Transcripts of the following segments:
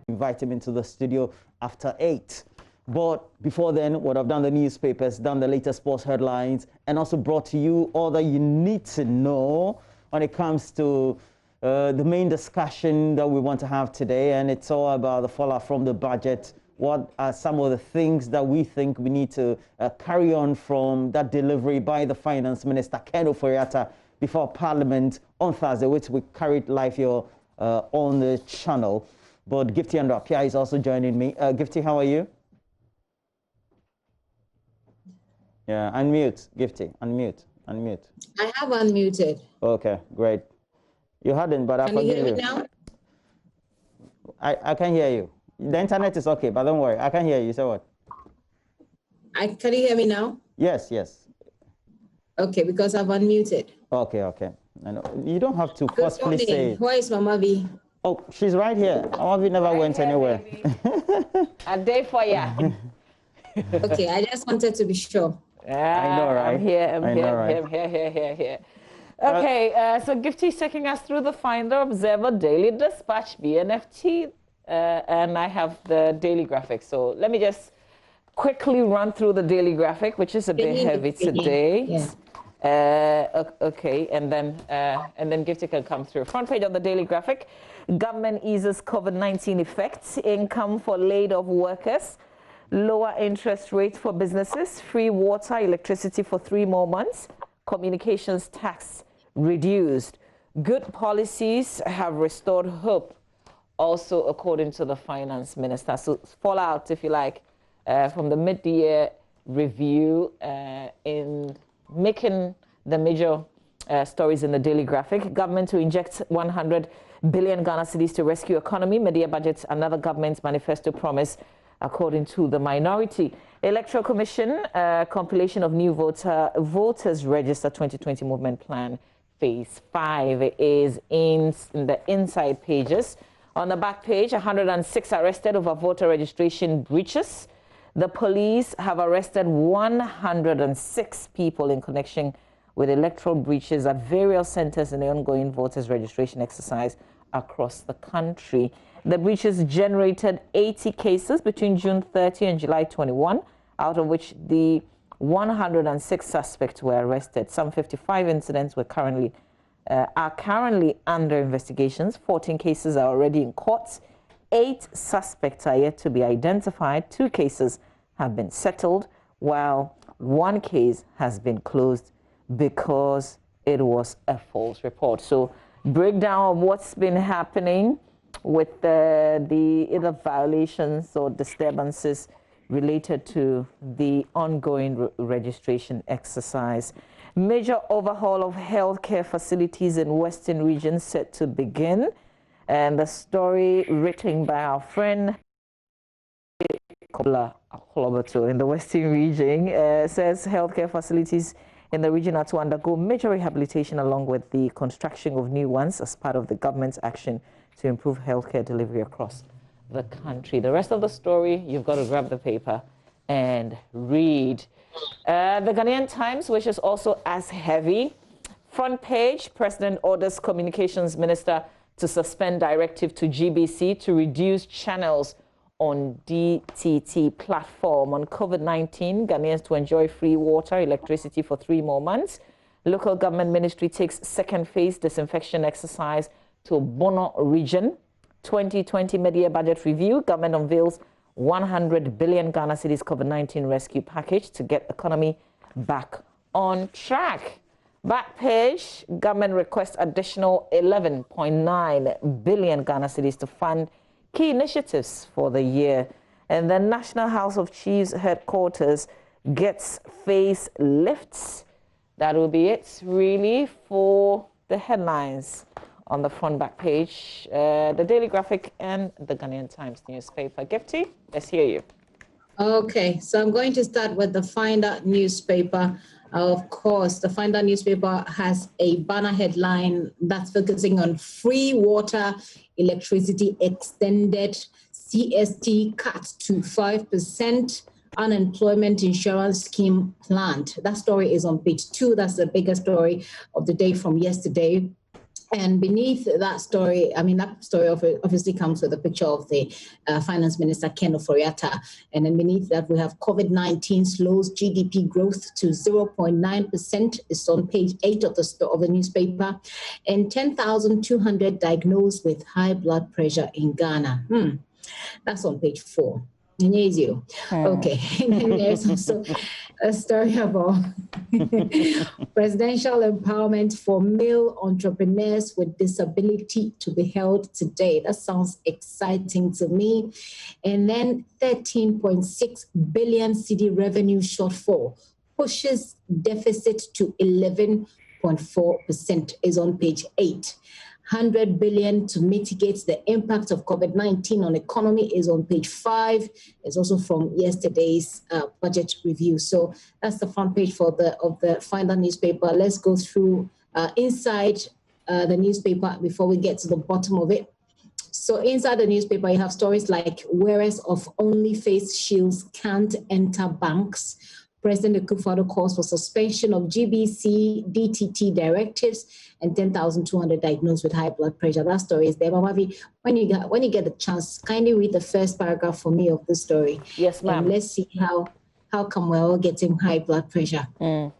invite him into the studio after 8. But before then, what I've done the newspapers, done the latest sports headlines, and also brought to you all that you need to know when it comes to the main discussion that we want to have today. And it's all about the fallout from the budget. What are some of the things that we think we need to carry on from that delivery by the Finance Minister, Ken Ofori-Atta, before Parliament on Thursday, which we carried live here on the channel. But Gifty and Rapia is also joining me. Gifty, how are you? Yeah, unmute, Gifty, unmute. I have unmuted. Okay, great. You hadn't, but I forgive you. Can you hear me now? I can hear you. The internet is okay, but don't worry. I can hear you. So what? Can you hear me now? Yes. Okay, because I've unmuted. Okay. I know. You don't have to forcefully say it. Where is Mama V? Oh, she's right here. Mama V never went anywhere. A day for ya. Okay, I just wanted to be sure. I know, right? I'm here. Okay, so Gifty's taking us through the Finder, Observer, Daily Dispatch, BNFT, and I have the Daily Graphic. So let me just quickly run through the Daily Graphic, which is a bit heavy today. Yeah. Okay, and then Gifty can come through. Front page of the Daily Graphic: government eases COVID-19 effects, income for laid-off workers. Lower interest rates for businesses, free water, electricity for 3 more months, communications tax reduced. Good policies have restored hope, also according to the Finance Minister. So fallout, if you like, from the mid-year review in making the major stories in the Daily Graphic. Government to inject 100 billion Ghana cedis to rescue economy. Mid-year budget, another government's manifesto promise, according to the minority. Electoral Commission, compilation of new voters register 2020 movement plan phase 5 is in the inside pages. On the back page, 106 arrested over voter registration breaches. The police have arrested 106 people in connection with electoral breaches at various centers in the ongoing voters registration exercise across the country. The breaches generated 80 cases between June 30 and July 21, out of which the 106 suspects were arrested. Some 55 incidents are currently under investigations. 14 cases are already in courts. 8 suspects are yet to be identified. 2 cases have been settled, while 1 case has been closed because it was a false report. So, breakdown of what's been happening with the either violations or disturbances related to the ongoing registration exercise. Major overhaul of healthcare facilities in Western region set to begin. And the story written by our friend in the Western region says healthcare facilities in the region are to undergo major rehabilitation along with the construction of new ones as part of the government's action to improve healthcare delivery across the country. The rest of the story, you've got to grab the paper and read. The Ghanaian Times, which is also as heavy. Front page, President orders Communications Minister to suspend directive to GBC to reduce channels on DTT platform. On COVID-19, Ghanaians to enjoy free water, electricity for 3 more months. Local government ministry takes second phase disinfection exercise to Bono region. 2020 mid-year budget review. Government unveils 100 billion Ghana cedis COVID-19 rescue package to get economy back on track. Back page, government requests additional 11.9 billion Ghana cedis to fund key initiatives for the year. And the National House of Chiefs headquarters gets facelifts. That will be it, really, for the headlines on the front back page, the Daily Graphic and the Ghanaian Times newspaper. Gifty, let's hear you. Okay, so I'm going to start with the Finder newspaper. Of course, the Finder newspaper has a banner headline that's focusing on free water, electricity extended, CST cut to 5%, unemployment insurance scheme planned. That story is on page 2. That's the biggest story of the day from yesterday. And beneath that story, I mean, that story obviously comes with a picture of the Finance Minister, Ken Ofori-Atta. And then beneath that, we have COVID-19 slows GDP growth to 0.9%. It's on page 8 of the newspaper. And 10,200 diagnosed with high blood pressure in Ghana. That's on page 4. Okay, and then there's also a story about presidential empowerment for male entrepreneurs with disability to be held today. That sounds exciting to me. And then 13.6 billion cedi revenue shortfall pushes deficit to 11.4% is on page 8. 100 billion to mitigate the impact of COVID-19 on economy is on page 5. It's also from yesterday's budget review. So that's the front page of the Finder newspaper. Let's go through inside the newspaper before we get to the bottom of it. So inside the newspaper, you have stories like wearers of only face shields can't enter banks. President Akufo-Addo calls for suspension of GBC, DTT directives, and 10,200 diagnosed with high blood pressure. That story is there. Mamavi, when you get the chance, kindly read the first paragraph for me of the story. Yes, ma'am. And let's see how come we're all getting high blood pressure. Too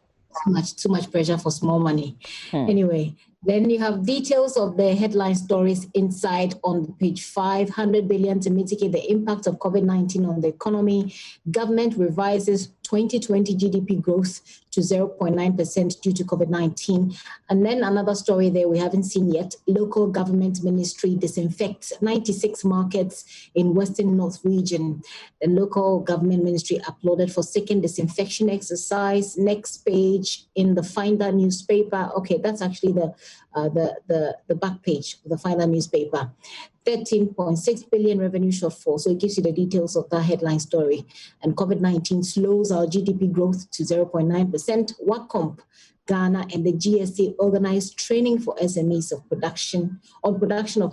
much pressure for small money. Anyway, then you have details of the headline stories inside on page 5. 100 billion to mitigate the impact of COVID-19 on the economy. Government revises 2020 GDP growth to 0.9% due to COVID-19. And then another story there we haven't seen yet. Local government ministry disinfects 96 markets in Western North region. The local government ministry applauded for second disinfection exercise. Next page in the Finder newspaper. Okay, that's actually the back page of the Finder newspaper. 13.6 billion revenue shortfall. So it gives you the details of that headline story. And COVID-19 slows our GDP growth to 0.9%. WACOMP, Ghana, and the GSA organized training for SMEs of production of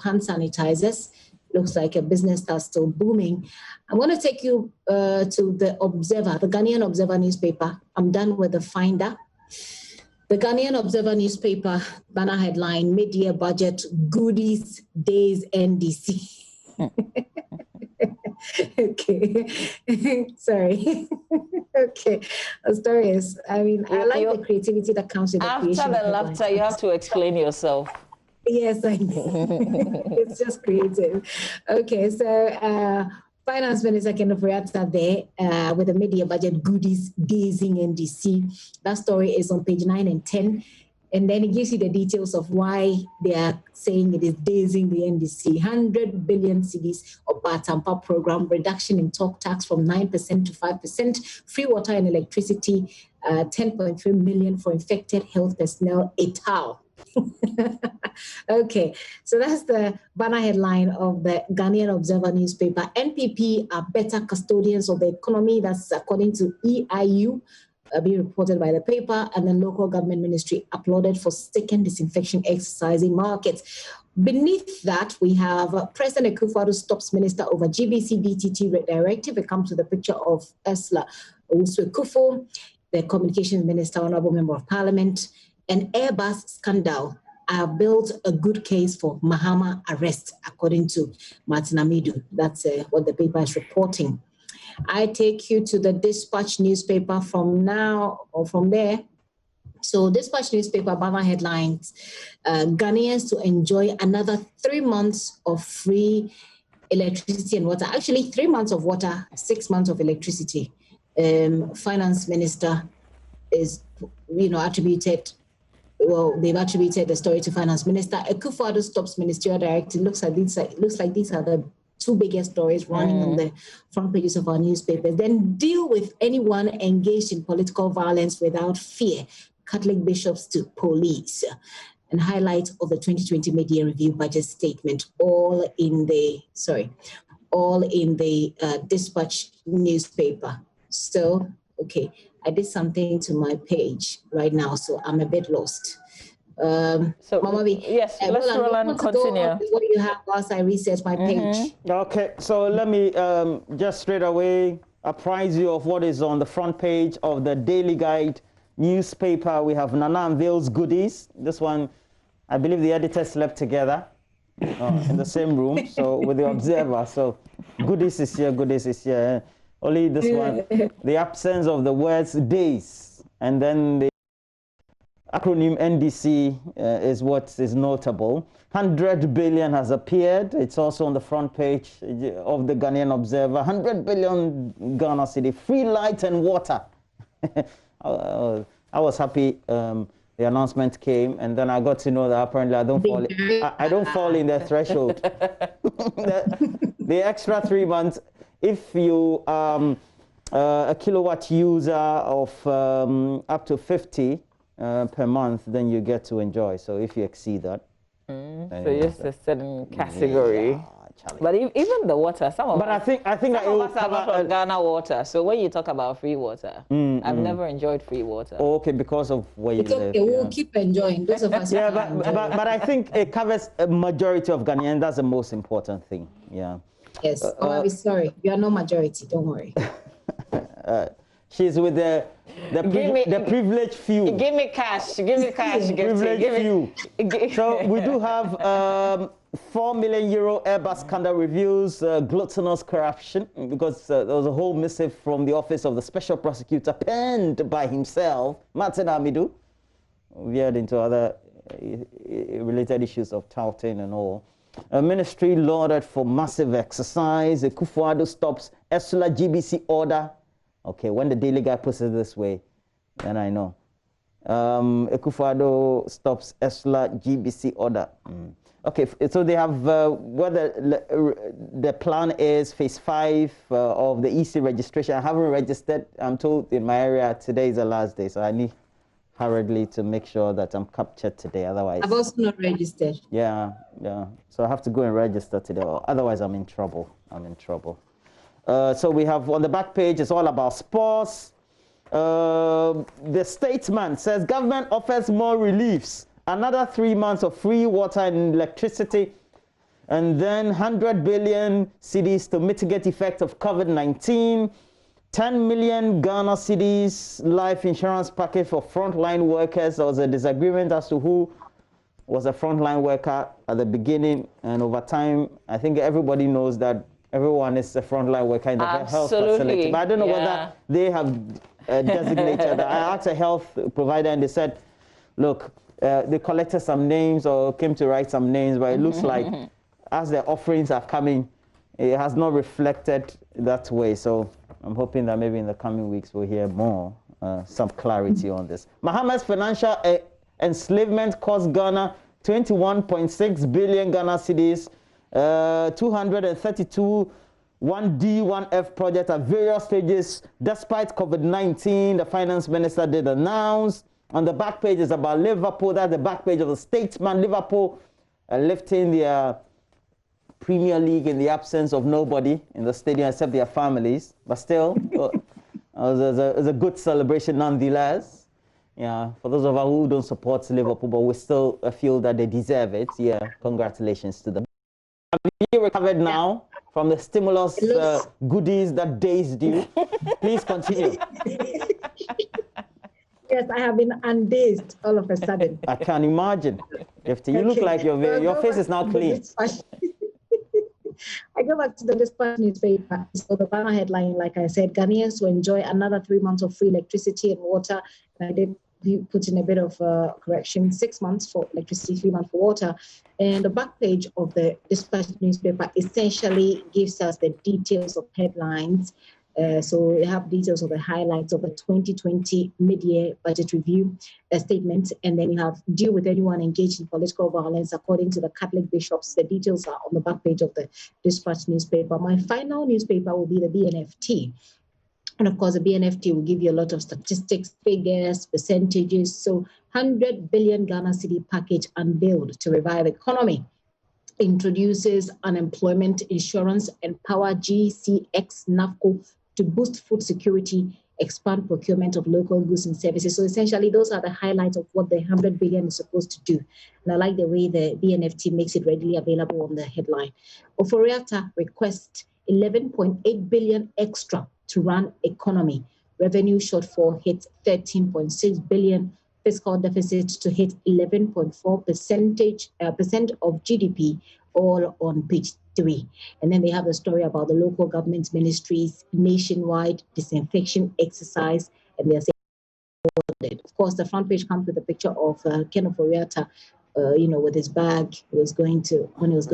hand sanitizers. Looks like a business that's still booming. I want to take you to the Observer, the Ghanaian Observer newspaper. I'm done with the Finder. The Ghanaian Observer newspaper, banner headline, mid-year budget, goodies, days, NDC. Okay, sorry. Okay, the story is, I mean, I like the creativity that comes with the creation. After the laughter, you have to explain yourself. Yes, I know. It's just creative. Okay, so Finance Minister Ken Ofori-Atta there with the mid-year budget goodies gazing NDC. That story is on page 9 and 10. And then it gives you the details of why they are saying it is dazing the NDC. 100 billion cedis of Batampa program, reduction in talk tax from 9% to 5%, free water and electricity, 10.3 million for infected health personnel, etal. Okay, so that's the banner headline of the Ghanaian Observer newspaper. NPP are better custodians of the economy. That's according to EIU, being reported by the paper. And then local government ministry applauded for second disinfection exercise in markets. Beneath that, we have President Akufo-Addo stops minister over GBC DTT directive. It comes with a picture of Ursula Owusu-Ekufo, the communications minister, honorable member of parliament. An Airbus scandal built a good case for Mahama arrest, according to Martin Amidu. That's what the paper is reporting. I take you to the Dispatch newspaper from there. So Dispatch newspaper, banner headlines, Ghanaians to enjoy another 3 months of free electricity and water. Actually, 3 months of water, 6 months of electricity. Finance minister is, attributed. Well, they've attributed the story to Finance Minister. Akufo-Addo stops ministerial directive. Looks like these are the two biggest stories running on the front pages of our newspapers. Then deal with anyone engaged in political violence without fear. Catholic bishops to police. And highlight of the 2020 mid-year review budget statement, all in the Dispatch newspaper. So, okay. I did something to my page right now, so I'm a bit lost. So, Mama B, yes, let's roll and continue. What do you have whilst I research my page? Okay, so let me just straight away apprise you of what is on the front page of the Daily Guide newspaper. We have Nana unveils goodies. This one I believe the editors slept together in the same room, so with the Observer. So goodies is here, goodies is here. Only this one, the absence of the words days, and then the acronym NDC is what is notable. 100 billion has appeared. It's also on the front page of the Ghanaian Observer. 100 billion Ghana cedi, free light and water. I was happy the announcement came, and then I got to know that apparently I don't fall in the threshold. the extra 3 months, if you a kilowatt user of up to 50 per month, then you get to enjoy. So if you exceed that, so just a certain category. Yeah, but even the water, some of but us, I think some of us are not from Ghana water. So when you talk about free water, I've never enjoyed free water. Oh, okay, because of where it's you okay, live. we'll keep enjoying. Those of us Yeah, but I think it covers a majority of Ghanaians. That's the most important thing. Yeah. Yes. I'm sorry. You are no majority. Don't worry. She's with the privileged few. Give me cash. Give me cash. Privileged few. So we do have 4 million euro Airbus scandal reviews, gluttonous corruption, because there was a whole missive from the office of the special prosecutor penned by himself, Martin Amidu, veered into other related issues of touting and all. A ministry lauded for massive exercise. Akufo-Addo stops ESULA GBC order. Okay, when the Daily Guy puts it this way, then I know. Akufo-Addo stops ESULA GBC order. Okay, so they have what the plan is, phase 5 of the EC registration. I haven't registered. I'm told in my area today is the last day, so I need hurriedly to make sure that I'm captured today. Otherwise, I've also not registered. Yeah. So I have to go and register today. Otherwise, I'm in trouble. So we have on the back page, it's all about sports. The Statesman says government offers more reliefs. Another 3 months of free water and electricity. And then 100 billion cedis to mitigate effect of COVID-19. 10 million Ghana cedis life insurance package for frontline workers. There was a disagreement as to who was a frontline worker at the beginning. And over time, I think everybody knows that everyone is a frontline worker in the health facility. But I don't know whether they have designated. I asked a health provider and they said, look, they collected some names or came to write some names, but it looks like as the offerings are coming, it has not reflected that way. So I'm hoping that maybe in the coming weeks we'll hear more, some clarity on this. Mohammed's financial enslavement cost Ghana 21.6 billion Ghana cedis, 232 1D, 1F projects at various stages. Despite COVID-19, the finance minister did announce. On the back page is about Liverpool. That's the back page of the Statesman. Liverpool lifting their Premier League in the absence of nobody in the stadium except their families. But still, it was a good celebration nonetheless. Yeah, for those of us who don't support Liverpool, but we still feel that they deserve it. Yeah, congratulations to them. Have you recovered now from the stimulus goodies that days due? Please continue. Yes, I have been undazed all of a sudden. I can imagine. You look like your face is now clean. I go back to the Dispatch newspaper. So the banner headline, like I said, Ghanaians will enjoy another 3 months of free electricity and water. And I did put in a bit of correction, 6 months for electricity, 3 months for water. And the back page of the Dispatch newspaper essentially gives us the details of headlines. So we have details of the highlights of the 2020 mid-year budget review statement, and then you have deal with anyone engaged in political violence according to the Catholic bishops. The details are on the back page of the Dispatch newspaper. My final newspaper will be the BNFT. And of course, the BNFT will give you a lot of statistics, figures, percentages. So 100 billion Ghana cedi package unveiled to revive economy. Introduces unemployment insurance, empower GCX NAFCO to boost food security, expand procurement of local goods and services. So essentially, those are the highlights of what the 100 billion is supposed to do. And I like the way the BNFT makes it readily available on the headline. Oforiatta requests 11.8 billion extra to run economy. Revenue shortfall hits 13.6 billion fiscal deficit to hit 11.4% of GDP, all on page 3. And then they have a story about the local government ministries nationwide disinfection exercise, and they're saying, of course, the front page comes with a picture of Ken Oforiatta, with his bag. When he was going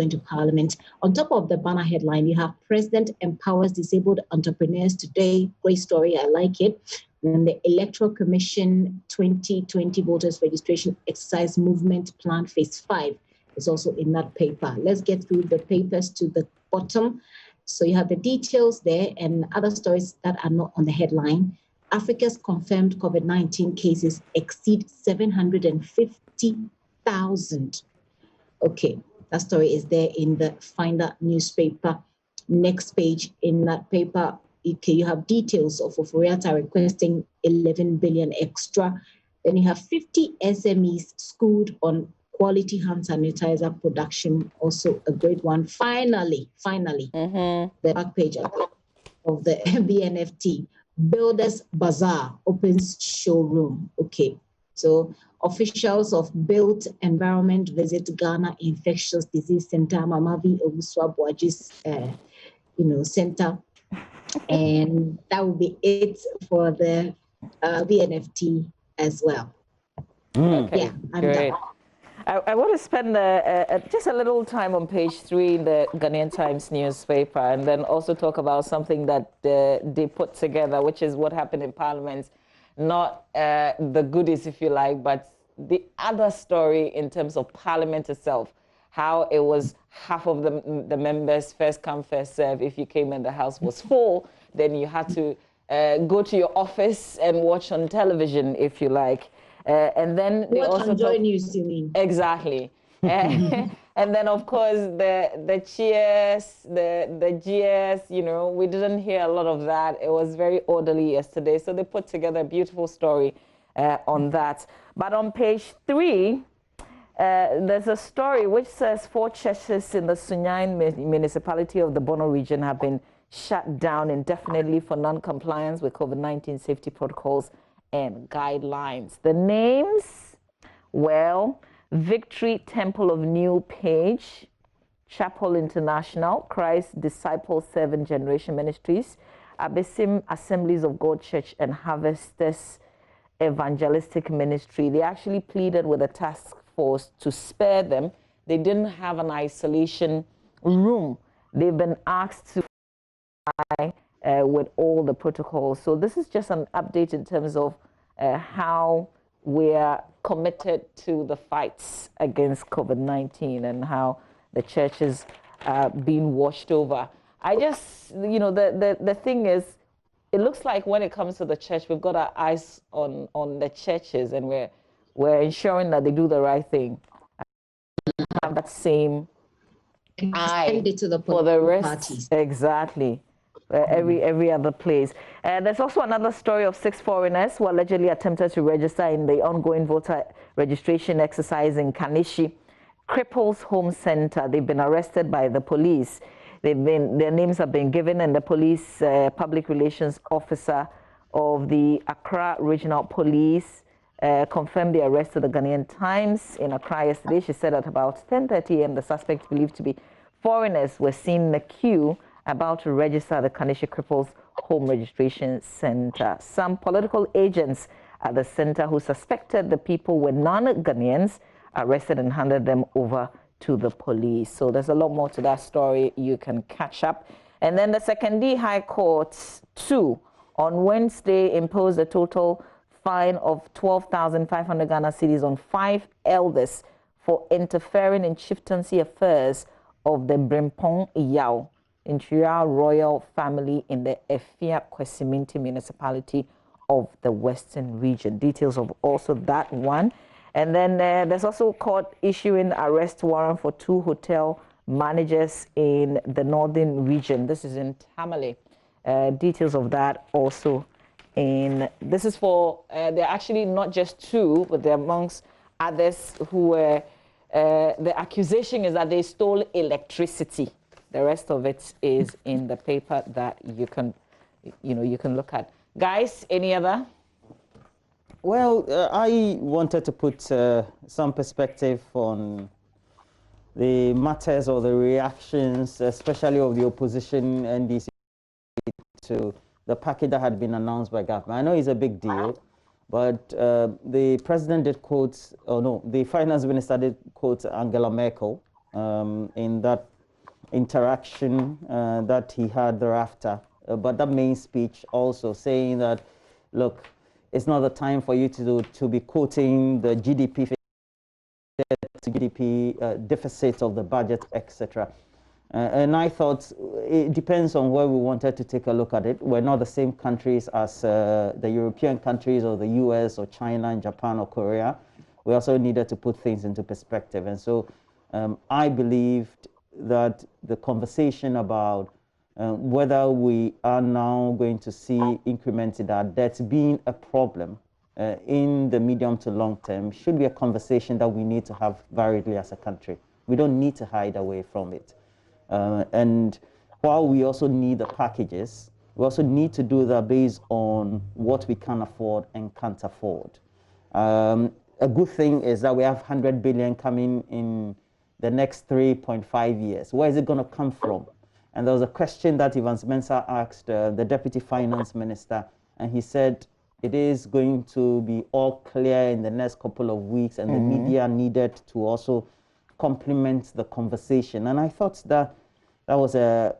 to Parliament. On top of the banner headline, you have President empowers disabled entrepreneurs today. Great story, I like it. And the Electoral Commission 2020 voters registration exercise movement plan phase 5 is also in that paper. Let's get through the papers to the bottom. So you have the details there and other stories that are not on the headline. Africa's confirmed COVID-19 cases exceed 750,000. Okay, that story is there in the Finder newspaper. Next page in that paper, you have details of Oforiatta requesting 11 billion extra. Then you have 50 SMEs schooled on quality hand sanitizer production, also a great one. Finally, the back page of the BNFT. Builders Bazaar opens showroom. Okay, so officials of Built Environment visit Ghana Infectious Disease Center, Mamavi Owuswa Boaji's, center, and that will be it for the BNFT as well. Okay, yeah, I'm great. done. I want to spend just a little time on page 3 in the Ghanaian Times newspaper, and then also talk about something that they put together, which is what happened in Parliament. Not the goodies, if you like, but the other story in terms of Parliament itself, how it was half of the members, first come, first serve. If you came and the house was full, then you had to go to your office and watch on television, if you like. And then they What also on JoyNews, you mean? Exactly. And then, of course, the cheers, the jeers, we didn't hear a lot of that. It was very orderly yesterday. So they put together a beautiful story on that. But on page 3, there's a story which says 4 churches in the Sunyain municipality of the Bono region have been shut down indefinitely for non-compliance with COVID-19 safety protocols and guidelines. The names, well, Victory Temple of New Page, Chapel International, Christ Disciple 7 Generation Ministries, Abesim Assemblies of God Church, and Harvesters Evangelistic Ministry. They actually pleaded with the task force to spare them. They didn't have an isolation room. They've been asked to comply with all the protocols. So this is just an update in terms of how we're committed to the fights against COVID-19 and how the churches are being washed over. I just, the thing is, it looks like when it comes to the church, we've got our eyes on the churches, and we're ensuring that they do the right thing. Have that same eye to the for the rest. parties. Exactly. Every other place. There's also another story of 6 foreigners who allegedly attempted to register in the ongoing voter registration exercise in Kanishi Cripples Home Center. They've been arrested by the police. Their names have been given, and the police public relations officer of the Accra Regional Police confirmed the arrest of the Ghanaian Times in Accra yesterday. She said at about 10:30 a.m. the suspects believed to be foreigners were seen in the queue about to register the Kanishi Cripples Home Registration Center. Some political agents at the center who suspected the people were non-Ghanaians arrested and handed them over to the police. So there's a lot more to that story. You can catch up. And then the Secondary High Court 2 on Wednesday imposed a total fine of 12,500 Ghana cedis on 5 elders for interfering in chieftaincy affairs of the Brimpong Yao Interior Royal family in the Efia Kwesiminti municipality of the Western region. Details of also that one. And then there's also court issuing arrest warrant for 2 hotel managers in the northern region. This is in Tamale. Details of that also in. This is for, they're actually not just 2, but they're amongst others who were, the accusation is that they stole electricity. The rest of it is in the paper that you can look at. Guys, any other? Well, I wanted to put some perspective on the matters or the reactions, especially of the opposition NDC, to the package that had been announced by government. I know it's a big deal, but the president did quote, or no, the finance minister did quote Angela Merkel in that interaction that he had thereafter. But that main speech also saying that, look, it's not the time for you to be quoting the GDP to GDP deficit of the budget, etc. And I thought it depends on where we wanted to take a look at it. We're not the same countries as the European countries or the US or China and Japan or Korea. We also needed to put things into perspective. And so I believed that the conversation about whether we are now going to see increments in our debt being a problem in the medium to long term should be a conversation that we need to have variedly as a country. We don't need to hide away from it. And while we also need the packages, we also need to do that based on what we can afford and can't afford. A good thing is that we have 100 billion coming in the next 3.5 years. Where is it going to come from? And there was a question that Evans Mensah asked the Deputy Finance Minister, and he said it is going to be all clear in the next couple of weeks, and the media needed to also complement the conversation. And I thought that that was a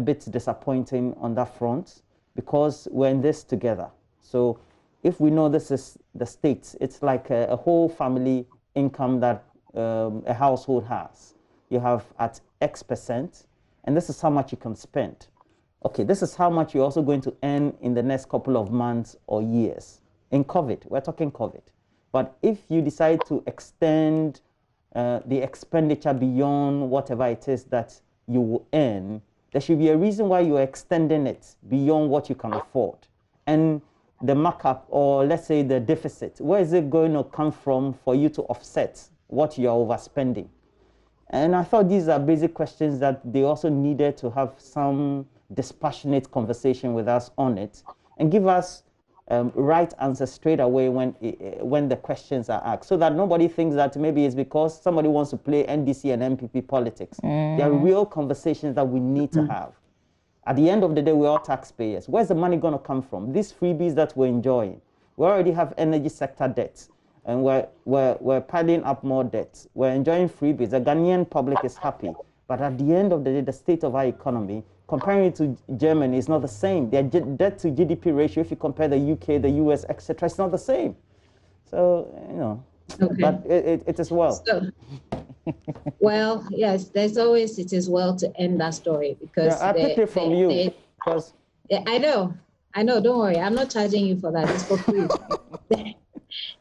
bit disappointing on that front, because we're in this together. So if we know this is the state, it's like a whole family income that a household has. You have at X%, and this is how much you can spend. Okay, this is how much you're also going to earn in the next couple of months or years. In COVID, we're talking COVID. But if you decide to extend the expenditure beyond whatever it is that you will earn, there should be a reason why you're extending it beyond what you can afford. And the markup, or let's say the deficit, where is it going to come from for you to offset what you're overspending? And I thought these are basic questions that they also needed to have some dispassionate conversation with us on it and give us right answers straight away when the questions are asked, so that nobody thinks that maybe it's because somebody wants to play NDC and MPP politics. There are real conversations that we need to have. At the end of the day, we're all taxpayers. Where's the money going to come from? These freebies that we're enjoying. We already have energy sector debts, and we're piling up more debts. We're enjoying freebies. The Ghanaian public is happy. But at the end of the day, the state of our economy, comparing it to Germany, is not the same. Their debt to GDP ratio, if you compare the UK, the US, etc., it's not the same. So, you know, but it is well. So, well, yes, there's always it is well to end that story, because I picked it from you. Because I know, don't worry. I'm not charging you for that. It's for free.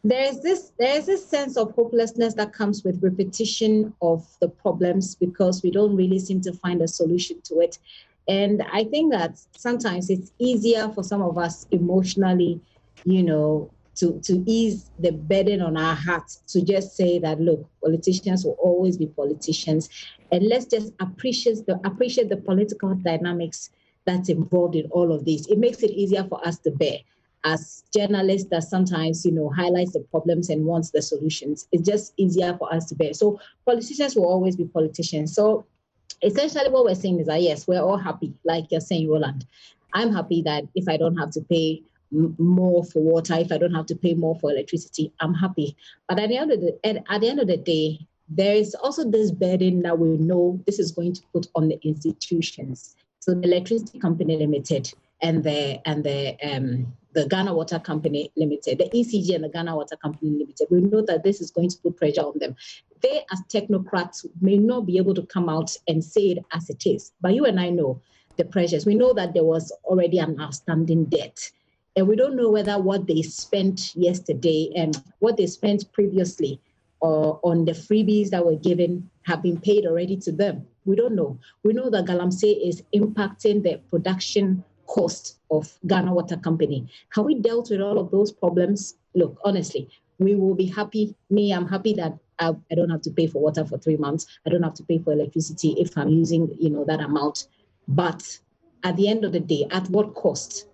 There's this sense of hopelessness that comes with repetition of the problems, because we don't really seem to find a solution to it. And I think that sometimes it's easier for some of us emotionally, you know, to ease the burden on our hearts, to just say that, look, politicians will always be politicians, and let's just appreciate the political dynamics that's involved in all of this. It makes it easier for us to bear. As journalists that sometimes, you know, highlights the problems and wants the solutions, it's just easier for us to bear. So politicians will always be politicians. So essentially what we're saying is that, yes, we're all happy, like you're saying, Roland. I'm happy that if I don't have to pay more for water, if I don't have to pay more for electricity, I'm happy. But at the end of the day, there is also this burden that we know this is going to put on the institutions. So the Electricity Company Limited and the Ghana Water Company Limited, the ECG and the Ghana Water Company Limited, we know that this is going to put pressure on them. They, as technocrats, may not be able to come out and say it as it is, but you and I know the pressures. We know that there was already an outstanding debt, and we don't know whether what they spent yesterday and what they spent previously on the freebies that were given have been paid already to them. We don't know. We know that Galamsey is impacting the production cost of Ghana Water Company. Have we dealt with all of those problems? Look, honestly, we will be happy. I'm happy that I don't have to pay for water for 3 months. I don't have to pay for electricity if I'm using, you know, that amount. But at the end of the day, at what cost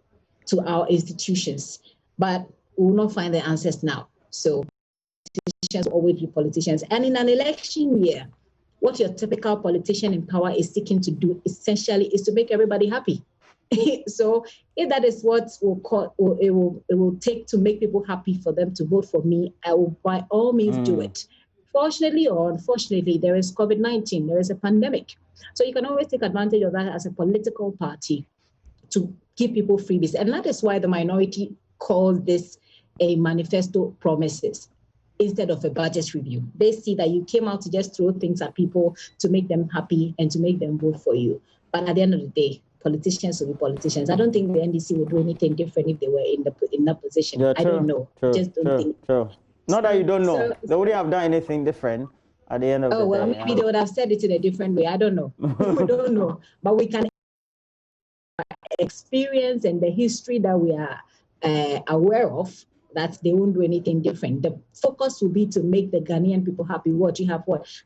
to our institutions? But we will not find the answers now. So politicians will always be politicians. And in an election year, what your typical politician in power is seeking to do essentially is to make everybody happy. So if that is what it will take to make people happy for them to vote for me, I will by all means do it. Fortunately or unfortunately, there is COVID-19, there is a pandemic. So you can always take advantage of that as a political party to give people freebies. And that is why the minority calls this a manifesto promises instead of a budget review. They see that you came out to just throw things at people to make them happy and to make them vote for you. But at the end of the day, politicians will be politicians. I don't think the NDC would do anything different if they were in that position. Yeah, I don't know. Just don't think. Not that you don't know. They wouldn't have done anything different at the end of the day. Oh, well, maybe they would have said it in a different way. I don't know. We don't know. But we can experience and the history that we are aware of, that they won't do anything different. The focus will be to make the Ghanaian people happy. What you have,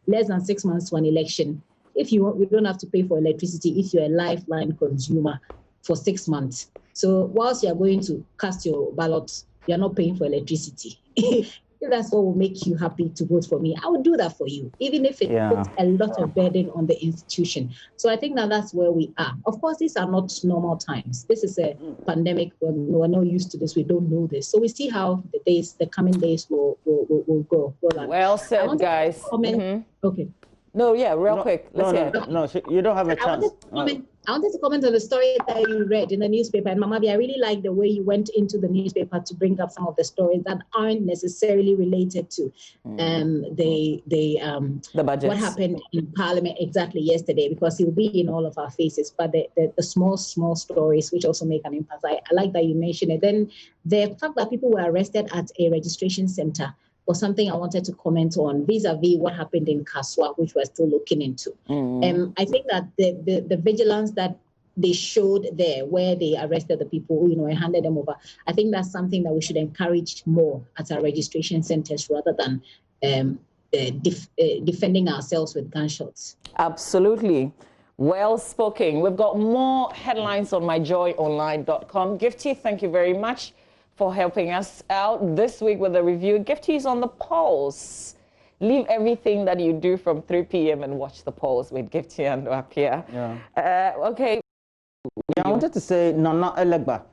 less than 6 months to an election. If you want, you don't have to pay for electricity if you're a lifeline consumer for 6 months. So whilst you're going to cast your ballot, you're not paying for electricity. If that's what will make you happy to vote for me, I would do that for you, even if it puts a lot of burden on the institution. So I think that's where we are. Of course, these are not normal times. This is a pandemic. We're not used to this. We don't know this. So we see how the coming days will go. Well said, guys. Okay. No, yeah, real quick. Let's hear it. No, you don't have a chance. I wanted to comment on the story that you read in the newspaper. And Mama B, I really like the way you went into the newspaper to bring up some of the stories that aren't necessarily related to the budget. What happened in Parliament exactly yesterday, because it will be in all of our faces. But the small stories which also make an impact. I like that you mentioned it. Then the fact that people were arrested at a registration center was something I wanted to comment on vis-a-vis what happened in Kaswa, which we're still looking into. I think that the vigilance that they showed there, where they arrested the people, and handed them over, I think that's something that we should encourage more at our registration centers rather than defending ourselves with gunshots. Absolutely. Well spoken. We've got more headlines on myjoyonline.com. Gifty, thank you very much for helping us out this week with the review. Gifty's on the polls. Leave everything that you do from 3 p.m. and watch the polls with Gifty and Wakia. Okay. I wanted to say Nana Elegba.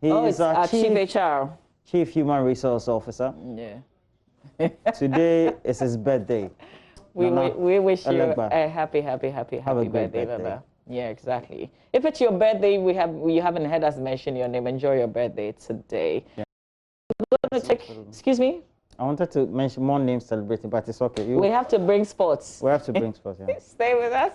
He is our Chief HR. Chief Human Resource Officer. Yeah. Today is his birthday. We wish you Elegba. a happy birthday, Nana. Yeah, exactly. If it's your birthday, you haven't heard us mention your name. Enjoy your birthday today. Yeah. We're going to take. Excuse me. I wanted to mention more names celebrating, but it's okay. We have to bring sports. We have to bring sports. Yeah. Stay with us.